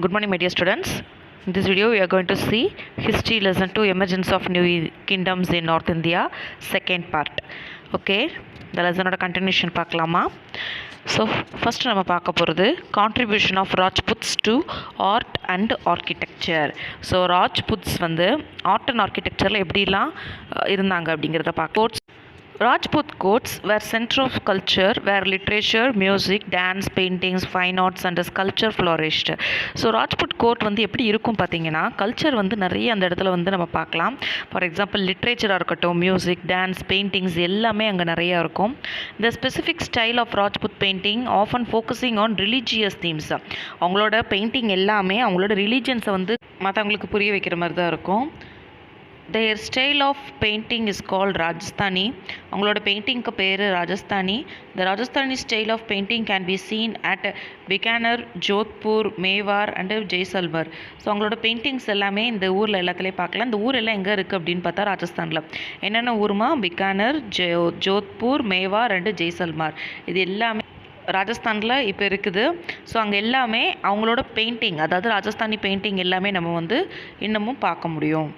Good morning, my dear students. In this video, we are going to see History Lesson 2 Emergence of New Kingdoms in North India, second part. Okay, the lesson continuation பார்க்கலாமா? So, first நம்ம பார்க்க போகிறது contribution of Rajputs to art and architecture. So, Rajputs வந்து art and architectureல எப்படிலாம் இருந்தாங்க அப்படிங்கிறத பார்க்க. Rajput courts were center of culture where literature, music, dance, paintings, fine arts and sculpture flourished. So Rajput court வந்து எப்படி இருக்கும் பார்த்தீங்கன்னா கல்ச்சர் வந்து நிறைய அந்த இடத்துல வந்து நம்ம பார்க்கலாம். ஃபார் எக்ஸாம்பிள் லிட்ரேச்சராக இருக்கட்டும், மியூசிக், டான்ஸ், பெயிண்டிங்ஸ் எல்லாமே அங்கே நிறையா இருக்கும். The specific style of Rajput painting often focusing on religious themes. அவங்களோட பெயிண்டிங் எல்லாமே அவங்களோட ரிலீஜியன்ஸை வந்து மற்றவங்களுக்கு புரிய வைக்கிற மாதிரி தான் இருக்கும். Their style of painting is called Rajasthani. அவங்களோட பெயிண்டிங்க்கு பேர் Rajasthani. The Rajasthani style of painting can be seen at Bikaner, Jodhpur, Mewar and Jaisalmer. So அவங்களோட பெயிண்டிங்ஸ் எல்லாமே இந்த ஊரில் எல்லாத்துலேயும் பார்க்கலாம். இந்த ஊர் எல்லாம் எங்கே இருக்குது அப்படின்னு பார்த்தா ராஜஸ்தானில். என்னென்ன ஊருமா? பிகானர், ஜோத்பூர், மேவார் அண்டு ஜெய்சல்மார். இது எல்லாமே ராஜஸ்தானில் இப்போ இருக்குது. ஸோ அங்கே எல்லாமே அவங்களோட பெயிண்டிங், அதாவது ராஜஸ்தானி பெயிண்டிங் எல்லாமே நம்ம வந்து இன்னமும் பார்க்க முடியும்.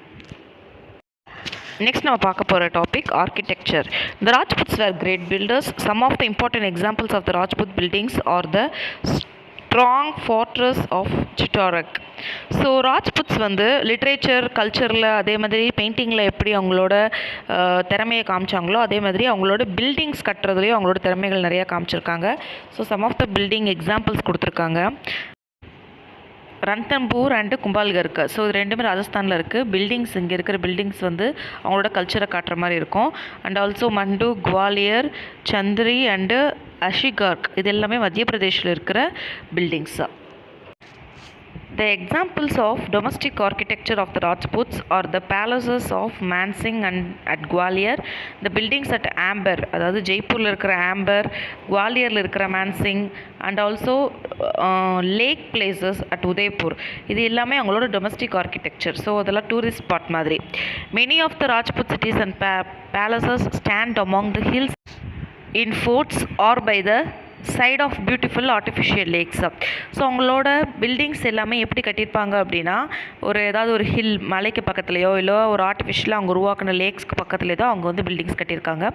Next நம்ம பார்க்க போகிற topic architecture. The Rajputs were great builders. Some of the important examples of the Rajput buildings are the strong fortress of Chittorgarh. So Rajputs வந்து லிட்ரேச்சர், கல்ச்சரில், அதே மாதிரி பெயிண்டிங்கில் எப்படி அவங்களோட திறமையை காமிச்சாங்களோ அதே மாதிரி அவங்களோட பில்டிங்ஸ் கட்டுறதுலேயும் அவங்களோட திறமைகள் நிறையா காமிச்சிருக்காங்க. So some of the building examples கொடுத்துருக்காங்க. ரன்தம்பூர் அண்டு கும்பால்கருக்கு. ஸோ இது ரெண்டுமே ராஜஸ்தானில் இருக்குது. பில்டிங்ஸ், இங்கே இருக்கிற பில்டிங்ஸ் வந்து அவங்களோட கல்ச்சரை காட்டுற மாதிரி இருக்கும். அண்ட் ஆல்சோ மண்டு, குவாலியர், சந்திரி அண்டு அஷிகார்க் இது எல்லாமே மத்திய பிரதேஷில் இருக்கிற buildings. The examples of domestic architecture of the Rajputs are the palaces of Mansingh and at Gwalior, the buildings at Amber, அதாவது ஜெய்ப்பூரில் இருக்கிற ஆம்பர், குவாலியரில் இருக்கிற Mansingh and also lake places at Udaipur. இது எல்லாமே அவங்களோட டொமஸ்டிக் ஆர்கிடெக்சர். ஸோ அதெல்லாம் டூரிஸ்ட் ஸ்பாட் மாதிரி. Many of the Rajput cities and palaces stand among the hills in forts or by the side of beautiful artificial lakes. So அவங்களோட buildings எல்லாமே எப்படி கட்டியிருப்பாங்க அப்படின்னா ஏதாவது ஒரு ஹில், மலைக்கு பக்கத்துலையோ இல்லை ஒரு ஆர்டிஃபிஷியலாக அவங்க உருவாக்கின லேக்ஸ்க்கு பக்கத்துலேயே தான் அவங்க வந்து பில்டிங்ஸ் கட்டியிருக்காங்க.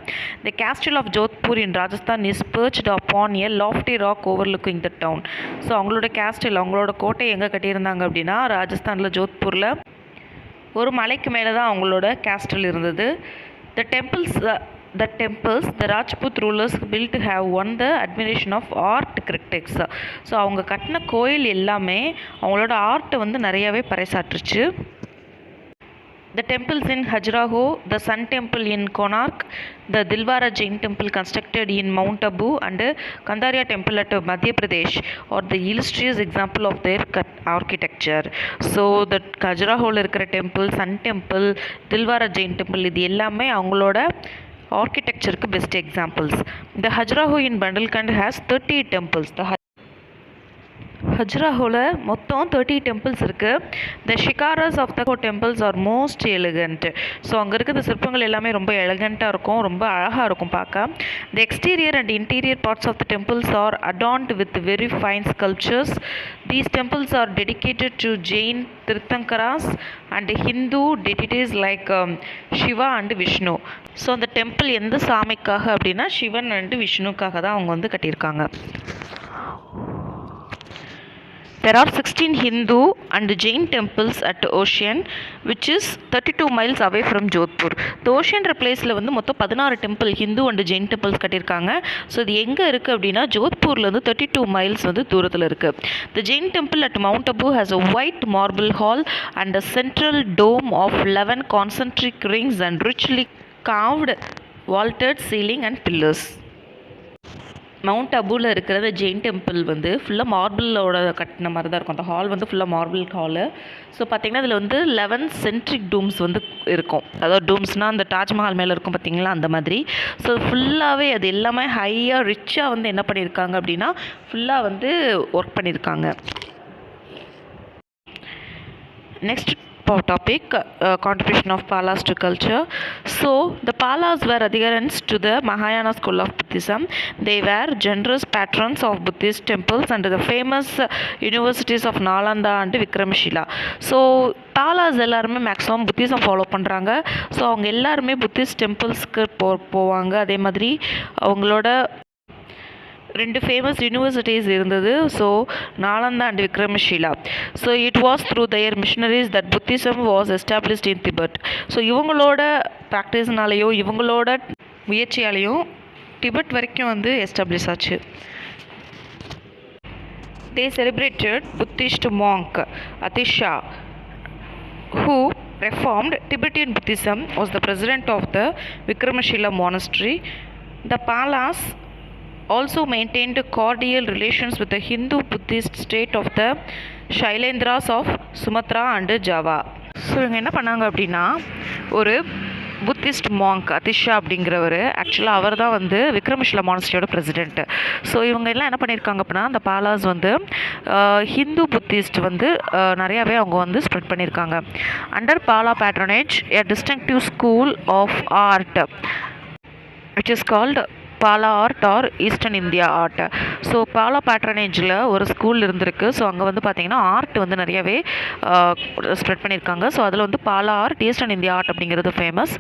The castle of Jodhpur in Rajasthan is perched upon a lofty rock overlooking the town. So அவங்களோட கேஸ்டில், அவங்களோட கோட்டை எங்கே கட்டியிருந்தாங்க அப்படின்னா ராஜஸ்தானில் ஜோத்பூரில் ஒரு மலைக்கு மேலே தான் அவங்களோட கேஸ்டில் இருந்தது. The temples the Rajput rulers built have won the admiration of art critics. So அவங்க கட்டின கோயில் எல்லாமே அவங்களோட ஆர்ட்டை வந்து நிறையாவே பறைசாற்றுச்சு. The temples in Khajuraho, the Sun Temple in Konark, the Dilwara Jain Temple constructed in Mount Abu and Kandaria Temple at Madhya Pradesh are the illustrious example of their architecture. So the Khajurahoல இருக்கிற temple, sun temple, Dilwara Jain temple இது எல்லாமே அவங்களோட ஆர்கிடெக்சருக்கு best examples. The Khajuraho in Bundelkhand has 30 temples. ஹஜ்ராஹோவில் மொத்தம் 30 temples இருக்குது. The shikharas of the temples are most elegant. So அங்கே இருக்கிற சிற்பங்கள் எல்லாமே ரொம்ப எலிகண்ட்டாக இருக்கும், ரொம்ப அழகாக இருக்கும் பார்க்க. The exterior and interior parts of the temples are adorned with very fine sculptures. These temples are dedicated to Jain tirthankaras and Hindu deities like Shiva and Vishnu. So அந்த டெம்பிள் எந்த சாமிக்காக அப்படின்னா சிவன் அண்டு விஷ்ணுக்காக தான் அவங்க வந்து கட்டியிருக்காங்க. There are 16 Hindu and Jain temples at Ocean, which is 32 miles away from Jodhpur. The Ocean பிளேஸில் வந்து மொத்தம் 16 temple, Hindu and Jain temples கட்டியிருக்காங்க. ஸோ இது எங்கே இருக்குது அப்படின்னா ஜோத்பூர்லேருந்து 32 மைல்ஸ் வந்து தூரத்தில் இருக்குது. The Jain temple at Mount Abu has a white marble hall and a central dome of 11 concentric rings and richly carved vaulted ceiling and pillars. Mount அபுவில் இருக்கிற ஜெயின் டெம்பிள் வந்து ஃபுல்லாக மார்பிளோட கட்டின மாதிரி தான் இருக்கும். அந்த ஹால் வந்து ஃபுல்லாக மார்பிள் ஹாலு. ஸோ பார்த்திங்கன்னா அதில் வந்து 11 சென்ட்ரிக் டூம்ஸ் வந்து இருக்கும். அதாவது டூம்ஸ்னால் அந்த தாஜ்மஹால் மேலே இருக்கும் பார்த்திங்களா, அந்த மாதிரி. ஸோ ஃபுல்லாகவே அது எல்லாமே ஹையாக ரிச்சாக வந்து என்ன பண்ணியிருக்காங்க அப்படின்னா ஃபுல்லாக வந்து ஒர்க் பண்ணியிருக்காங்க. next topic, contribution of Palas to culture. So the Palas were adherents to the Mahayana school of Buddhism. They were generous patrons of Buddhist temples and the famous universities of Nalanda and Vikramshila. So Palas எல்லாருமே maximum Buddhism follow பண்ணுறாங்க. So அவங்க எல்லாருமே Buddhist டெம்பிள்ஸ்க்கு போவாங்க. அதே மாதிரி அவங்களோட 2 famous universities இருந்தது. So Nalanda and Vikramshila. So it was through their missionaries that Buddhism was established in Tibet. So இவங்களோட ப்ராக்டிஸ்னாலேயோ இவங்களோட முயற்சியாலேயும் டிபெட் வரைக்கும் வந்து எஸ்டாப்ளிஷ் ஆச்சு. They celebrated Buddhist monk Atisha, who reformed Tibetan Buddhism, was the president of the Vikramashila monastery. The Palas also maintained cordial relations with the Hindu Buddhist state of the Shailendras of Sumatra and Java. So இவங்க என்ன பண்ணாங்க அப்படின்னா, ஒரு Buddhist Monk Athisha அப்படிங்கிறவர், ஆக்சுவலாக அவர் தான் வந்து விக்ரமஷிலா மானஸ்ட்ரியோட president. So இவங்க எல்லாம் என்ன பண்ணியிருக்காங்க அப்படின்னா, அந்த பாலாஸ் வந்து ஹிந்து புத்திஸ்ட் வந்து நிறையாவே அவங்க வந்து ஸ்ப்ரெட் பண்ணியிருக்காங்க. Under Pala patronage a distinctive school of art which is called Pala art or eastern India art. So Pala பேட்ரனேஜில் ஒரு ஸ்கூல் இருந்திருக்கு. ஸோ அங்கே வந்து பார்த்திங்கன்னா ஆர்ட் வந்து நிறையவே ஸ்ப்ரெட் பண்ணியிருக்காங்க. ஸோ அதில் வந்து Pala art, eastern India art அப்படிங்கிறது famous.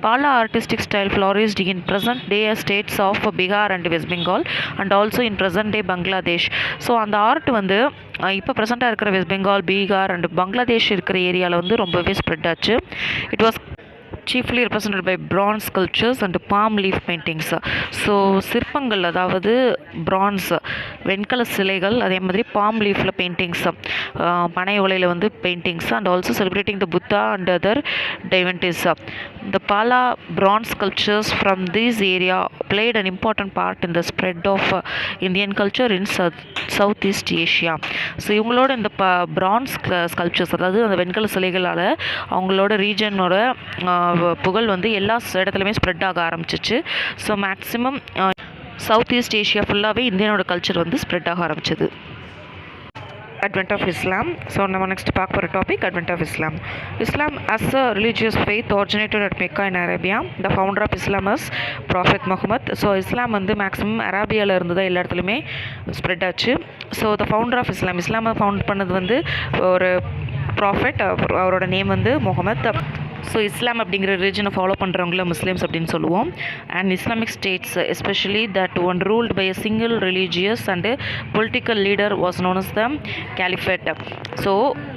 Pala artistic style flourished in present day states of Bihar and West Bengal and also in present day Bangladesh. So அந்த ஆர்ட் வந்து இப்போ ப்ரெசென்ட்டாக இருக்கிற வெஸ்ட் பெங்கால், பீகார் அண்ட் பங்களாதேஷ் இருக்கிற ஏரியாவில் வந்து ரொம்பவே ஸ்ப்ரெட் ஆச்சு. It was chiefly represented by bronze sculptures and palm leaf paintings. So சிற்பங்கள், அதாவது பிரான்ஸ் வெண்கல சிலைகள், அதே மாதிரி பாம் லீஃபில் பெயிண்டிங்ஸ், பனை ஓலையில் வந்து paintings and also celebrating the Buddha and other divinities. The Pala bronze sculptures from this area played an important part in the spread of Indian culture in Southeast Asia. So இவங்களோட இந்த France sculptures, அதாவது அந்த வெண்கல சிலைகளால் அவங்களோட ரீஜனோட புகழ் வந்து எல்லா இடத்துலையுமே ஸ்ப்ரெட் ஆக ஆரம்பிச்சிச்சு. So maximum south east Asia ஃபுல்லாகவே இந்தியனோட கல்ச்சர் வந்து ஸ்ப்ரெட் ஆக ஆரம்பிச்சது. Advent of Islam. So நம்ம next பார்க்க போகிற topic Advent of Islam. Islam as a religious faith originated at Mecca in Arabia. The founder of Islam is Prophet Muhammad. So Islam வந்து maximum அரேபியாவில் இருந்து தான் எல்லா இடத்துலையுமே ஸ்ப்ரெட் ஆச்சு. So the founder of Islam, இஸ்லாமை ஃபவுண்ட் பண்ணது வந்து ஒரு ப்ராஃபெட், அவரோட நேம் வந்து முகமது. ஸோ இஸ்லாம் அப்படிங்கிற ரிலிஜனை ஃபாலோ பண்ணுறவங்கள முஸ்லீம்ஸ் அப்படின்னு சொல்லுவோம். And Islamic states especially that one ruled by a single religious and political leader was known as the caliphate. So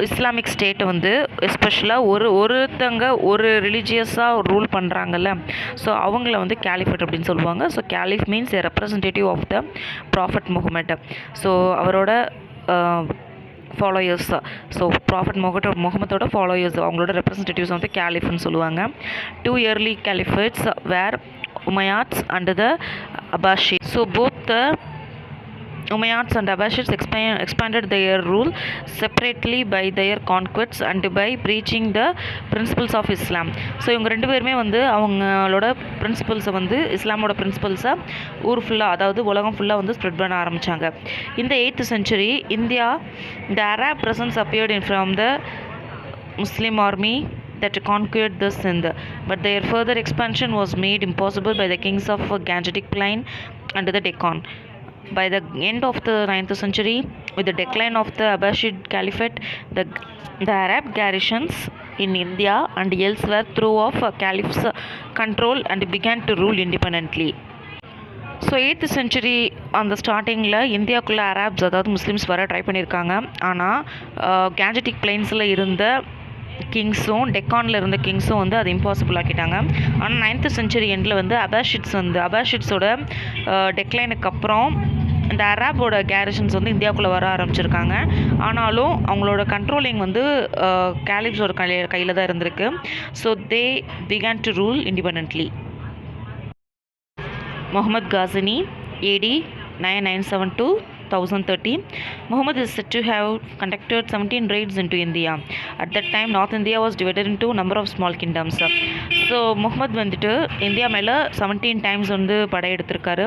Islamic ஸ்டேட்டை வந்து எஸ்பெஷலாக ஒருத்தங்க ஒரு ரிலீஜியஸாக ரூல் பண்ணுறாங்கல்ல, ஸோ அவங்கள வந்து கேலிஃபேட் அப்படின்னு சொல்லுவாங்க. So caliph means a representative of the prophet Muhammad. So அவரோட followers, so prophet முகமதோட ஃபாலோயர்ஸ், அவங்களோட ரெப்ரசன்டேட்டிவ்ஸ் வந்து கேலிஃப்னு சொல்லுவாங்க. 2 early caliphs were Umayyads and the Abbasids. So both the Umayyads and Abbasids expanded their rule separately by their conquests and by preaching the principles of Islam. So இவங்க 2 பேருமே வந்து அவங்களோட பிரின்சிபல்ஸை வந்து இஸ்லாமோட பிரின்சிபல்ஸை ஊர் ஃபுல்லாக, அதாவது உலகம் ஃபுல்லாக வந்து ஸ்ப்ரெட் பண்ண ஆரம்பித்தாங்க. இந்த 8th century India, the Arab presence appeared from the Muslim army that conquered the Sindh, but their further expansion was made impossible by the kings of Gangetic Plain and the Deccan. By the end of the 9th century, with the decline of the Abbasid Caliphate, the Arab garrisons in India and elsewhere threw off caliphs' control and began to rule independently. So 8th century அந்த ஸ்டார்டிங்கில் இந்தியாவுக்குள்ளே Arabs, அதாவது Muslims வர try பண்ணியிருக்காங்க. ஆனால் Gangetic பிளைன்ஸில் இருந்த கிங்ஸும் டெக்கானில் இருந்த கிங்ஸும் வந்து அது இம்பாசிபிள் ஆக்கிட்டாங்க. ஆனால் 9th century எண்டில் வந்து அபாஷிட்ஸோட டெக்லைனுக்கு அப்புறம் இந்த அரேபோட கேரிஷன்ஸ் வந்து இந்தியாவுக்குள்ளே வர ஆரம்பிச்சிருக்காங்க. ஆனாலும் அவங்களோட கண்ட்ரோலிங் வந்து கேலிப்ஸோட கையில் தான் இருந்திருக்கு. So they began to rule independently. Muhammad Ghazni AD 9972 1030, Muhammad is said to have conducted 17 raids into India. At that time, North India was divided into a number of small kingdoms. So Muhammad வந்துட்டு India மேலே 17 times வந்து படையெடுத்திருக்காரு.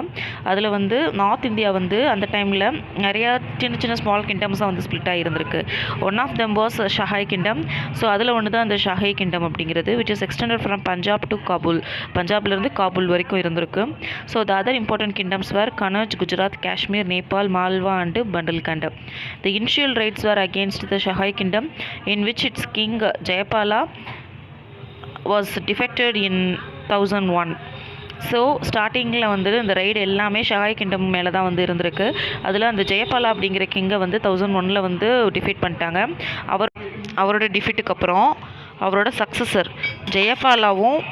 அதில் வந்து north India வந்து அந்த டைமில் நிறையா சின்ன சின்ன ஸ்மால் கிங்டம்ஸாக வந்து ஸ்ப்ளிட் ஆகியிருந்திருக்கு. One of them was Shahi kingdom. So அதில் ஒன்று தான் அந்த ஷஹாய் கிங்டம் அப்படிங்கிறது, which is extended from Punjab to Kabul. பஞ்சாப்லேருந்து காபூல் வரைக்கும் இருந்திருக்கு. So the other important kingdoms were Kannauj, Gujarat, Kashmir, Nepal, Malwa and Bundelkhand. The initial raids were against the Shahi kingdom in which its king Jayapala was defected in 1001. So ஸ்டார்டிங்கில் வந்து இந்த ரைடு எல்லாமே ஷஹாய் கிங்டம் மேலே தான் வந்து இருந்திருக்கு. அதில் அந்த ஜெயபாலா அப்படிங்கிற கிங்கை வந்து 1001 வந்து டிஃபீட் பண்ணிட்டாங்க. அவரோட டிஃபீட்டுக்கு அப்புறம் அவரோட சக்ஸஸர் ஜெயபாலாவும்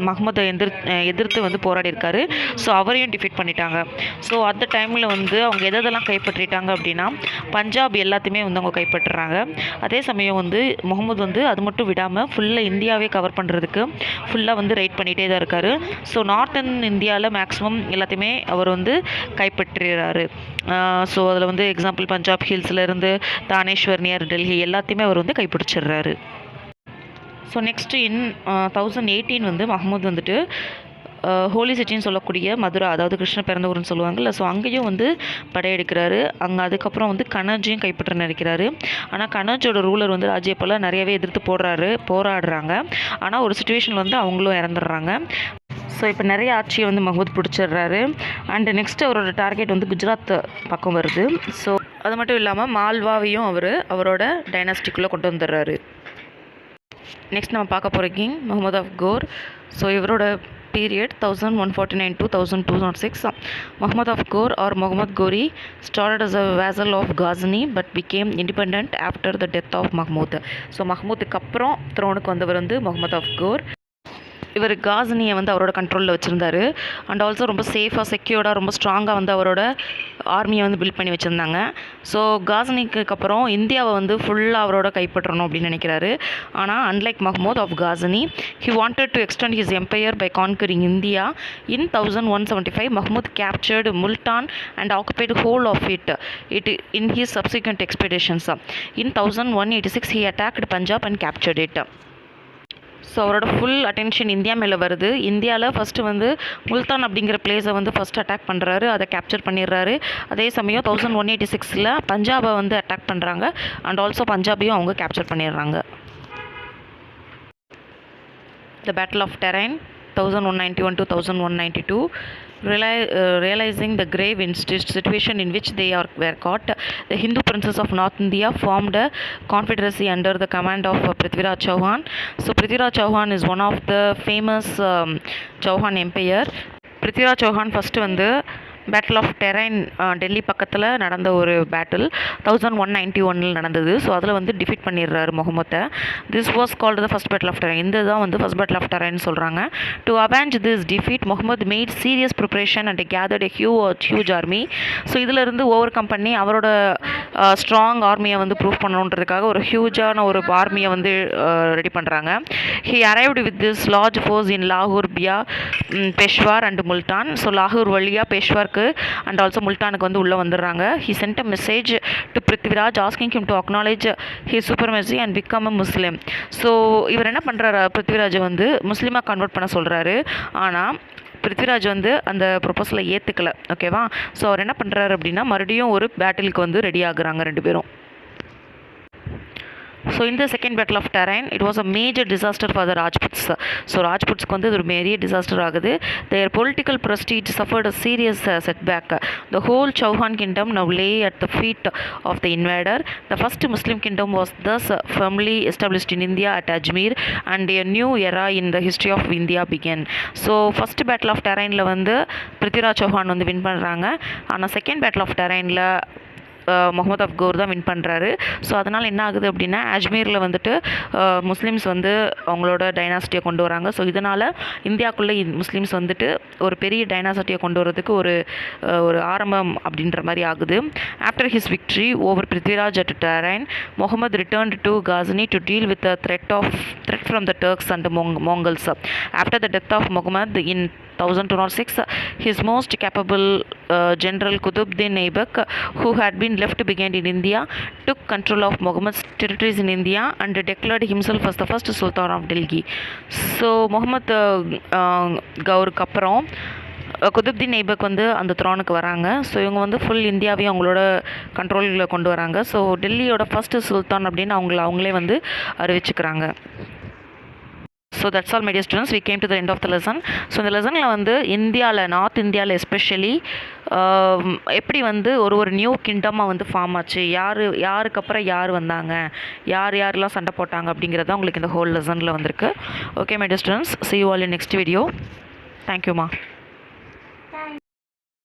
மஹ்மதை எதிர்த்து வந்து போராடியிருக்காரு. ஸோ அவரையும் டிஃபீட் பண்ணிட்டாங்க. ஸோ அந்த டைமில் வந்து அவங்க எதெல்லாம் கைப்பற்றிட்டாங்க அப்படின்னா பஞ்சாப் எல்லாத்தையுமே வந்து அவங்க கைப்பற்றுறாங்க. அதே சமயம் வந்து முகமது வந்து அது மட்டும் விடாமல் ஃபுல்லாக இந்தியாவே கவர் பண்ணுறதுக்கு ஃபுல்லாக வந்து ரைட் பண்ணிகிட்டே தான் இருக்கார். ஸோ நார்த்தன் இந்தியாவில் மேக்ஸிமம் எல்லாத்தையுமே அவர் வந்து கைப்பற்றுறாரு. ஸோ அதில் வந்து எக்ஸாம்பிள் பஞ்சாப் ஹில்ஸ்லேருந்து தானேஸ்வர் நியர் டெல்லி எல்லாத்தையுமே அவர் வந்து கைப்பிடிச்சிடுறாரு. ஸோ நெக்ஸ்ட்டு இன் 1018 வந்து மஹ்மூத் வந்துட்டு ஹோலி சிட்டின்னு சொல்லக்கூடிய மதுரா, அதாவது கிருஷ்ண பிறந்த ஊர்னு சொல்லுவாங்கள்ல, ஸோ அங்கேயும் வந்து படையெடுக்கிறாரு. அங்கே அதுக்கப்புறம் வந்து கனஜையும் கைப்பற்ற நினைக்கிறாரு. ஆனால் கனஜோட ரூலர் வந்து ராஜ்யபாலா நிறையவே எதிர்த்து போராடுறாங்க. ஆனால் ஒரு சுச்சுவேஷனில் வந்து அவங்களும் இறந்துடுறாங்க. ஸோ இப்போ நிறைய ஆட்சியை வந்து மஹ்மூத் பிடிச்சிடுறாரு. அண்டு நெக்ஸ்ட் அவரோட டார்கெட் வந்து குஜராத் பக்கம் வருது. ஸோ அது மட்டும் இல்லாமல் மால்வாவையும் அவரோட டைனாஸ்டிக்குள்ளே கொண்டு வந்துடுறாரு. நெக்ஸ்ட் நம்ம பார்க்க போகிற king Muhammad of Ghor. So இவரோட period 1149 to 1206. Muhammad of Ghor or Muhammad Ghori started as a vassal of Ghazni but became independent after the death of Mahmud. So மஹ்மூத்துக்கு அப்புறம் த்ரோனுக்கு வந்தவர் வந்து முகமது ஆஃப் கோர். இவர் காஸ்னியை வந்து அவரோட கண்ட்ரோலில் வச்சுருந்தார். அண்ட் ஆல்சோ ரொம்ப சேஃபாக செக்யூர்டாக ரொம்ப ஸ்ட்ராங்காக வந்து அவரோட ஆர்மியை வந்து பில்ட் பண்ணி வச்சுருந்தாங்க. ஸோ காஸ்னிக்கு அப்புறம் இந்தியாவை வந்து ஃபுல்லாக அவரோட கைப்பற்றணும் அப்படின்னு நினைக்கிறாரு. ஆனால் unlike Mahmud of Ghazni, he wanted to extend his empire by conquering India. In 1175 Mahmud captured Multan and occupied whole of it in his subsequent expeditions. In 1186 he attacked Punjab and captured it. So அவரோட ஃபுல் அட்டென்ஷன் இந்தியா மேலே வருது. இந்தியாவில் first வந்து முல்தான் அப்படிங்கிற பிளேஸை வந்து first attack பண்ணுறாரு, அதை கேப்சர் பண்ணிடுறாரு. அதே சமயம் 1186 பஞ்சாபை வந்து அட்டாக் பண்ணுறாங்க. அண்ட் ஆல்சோ பஞ்சாபையும் அவங்க கேப்சர் பண்ணிடுறாங்க. The battle of Tarain 1191 to 1192. Realizing the grave situation in which they were caught, the Hindu princes of North India formed a confederacy under the command of Prithviraj Chauhan. So Prithviraj Chauhan is one of the famous Chauhan empire. Prithviraj Chauhan first வந்து battle of terrain Delhi பக்கத்தில் நடந்த ஒரு battle 1191 நடந்தது. So அதில் வந்து defeat பண்ணிடுறாரு முகமத்தை. This was called the first battle of Tarain. இந்த தான் வந்து ஃபஸ்ட் பேட்டில் ஆஃப் டெரைன் சொல்கிறாங்க. To avenge this defeat Muhammad made serious preparation and gathered a huge army. So இதிலிருந்து ஓவர் கம் பண்ணி அவரோட ஸ்ட்ராங் ஆர்மியை வந்து ப்ரூவ் பண்ணணுன்றதுக்காக ஒரு ஹியூஜான ஒரு ஆர்மியை வந்து ரெடி பண்ணுறாங்க. He arrived with this large force இன் லாகூர், பியா, பெஷ்வார் அண்ட் முல்டான். ஸோ லாகூர் வழியாக பெஷ்வார்க்கு அண்ட் ஆல்சோ முல்டானுக்கு வந்து உள்ளே வந்துடுறாங்க. He send a message to Prithviraj asking him to acknowledge his supremacy and become a Muslim. So இவர் என்ன பண்ணுறாரு, பிருத்விராஜை வந்து முஸ்லீமாக கன்வெர்ட் பண்ண சொல்கிறாரு. ஆனால் பிருத்விராஜ் வந்து அந்த ப்ரொபோசலை ஏற்றுக்கலை. ஓகேவா? ஸோ அவர் என்ன பண்ணுறாரு அப்படின்னா மறுபடியும் ஒரு பேட்டிலுக்கு வந்து ரெடி ஆகுறாங்க ரெண்டு பேரும். ஸோ இந்த second battle of Tarain it was a major disaster for the Rajputs. So ராஜ்புட்ஸ்க்கு வந்து இது ஒரு பெரிய டிசாஸ்டர் ஆகுது. Their political prestige suffered a serious setback. The whole Chauhan kingdom now lay at the feet of the invader. The first Muslim kingdom was thus firmly established in India at Ajmer and a new era in the history of India began. So first battle of டெரைனில் வந்து பிருத்விராஜ் சௌஹான் வந்து win பண்ணுறாங்க. ஆனால் second battle of டெரைனில் Muhammad of Ghor தான் win பண்ணுறாரு. So அதனால் என்ன ஆகுது அப்படின்னா அஜ்மீரில் வந்துட்டு முஸ்லீம்ஸ் வந்து அவங்களோட டைனாசிட்டியை கொண்டு வராங்க. ஸோ இதனால் இந்தியாவுக்குள்ளே முஸ்லீம்ஸ் வந்துட்டு ஒரு பெரிய டைனாசிட்டியை கொண்டு வரதுக்கு ஒரு ஆரம்பம் அப்படின்ற மாதிரி ஆகுது. After his victory over Prithviraj at Tarain, Muhammad returned to Ghazni to deal with threat from the Turks and Mongols. After the death of Muhammad in 1206, his most capable General Qutbuddin Aibak, who had been left behind in India, took control of Muhammad's territories in India and declared himself as the first Sultan of Delhi. So Muhammad கவுருக்கு அப்புறம் குதுப்தீன் ஐபக் வந்து அந்த த்ரானுக்கு வராங்க. So இவங்க வந்து full இந்தியாவையும் அவங்களோட கண்ட்ரோலில் கொண்டு வராங்க. ஸோ டெல்லியோட ஃபஸ்ட்டு சுல்தான் அப்படின்னு அவங்களே வந்து அறிவிச்சுக்கிறாங்க. So that's all my dear students, we came to the end of the lesson. So இந்த லெசனில் வந்து நார்த் இந்தியாவில் எஸ்பெஷலி எப்படி வந்து ஒரு நியூ கிங்டமாக வந்து ஃபார்ம் ஆச்சு, யாருக்கு அப்புறம் யார் வந்தாங்க, யாரெல்லாம் சண்டை போட்டாங்க அப்படிங்கிறத உங்களுக்கு இந்த ஹோல் லெசனில் வந்திருக்கு. Okay my dear students, see you all in next video. Thank you, Ma.